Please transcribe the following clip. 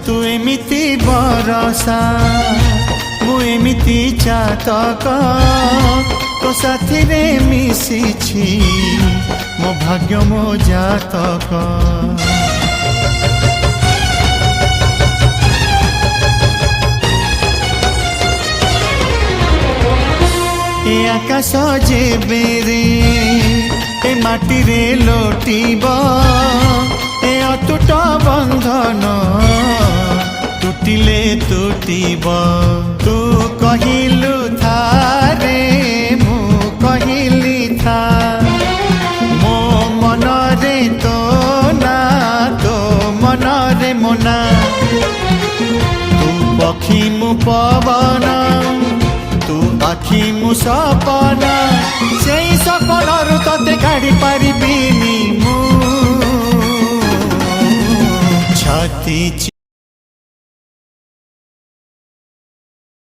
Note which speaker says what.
Speaker 1: तू एमिति बरसा मु एमिति चातक तो साथी रे मिशिछि मो भाग्य मो जातक। ए आकाश जेबे रे ए माटी रे लोटिब ए अटूट बंधन टूटिले टूटिब। तू कहिलु था रे मु कहिली था मो मन रे तो ना तो मन रे मोना। तू पक्षी मु पवन तू आखि मु सपना से सपनरु तते काढ़ी पारिबिनी मु छाती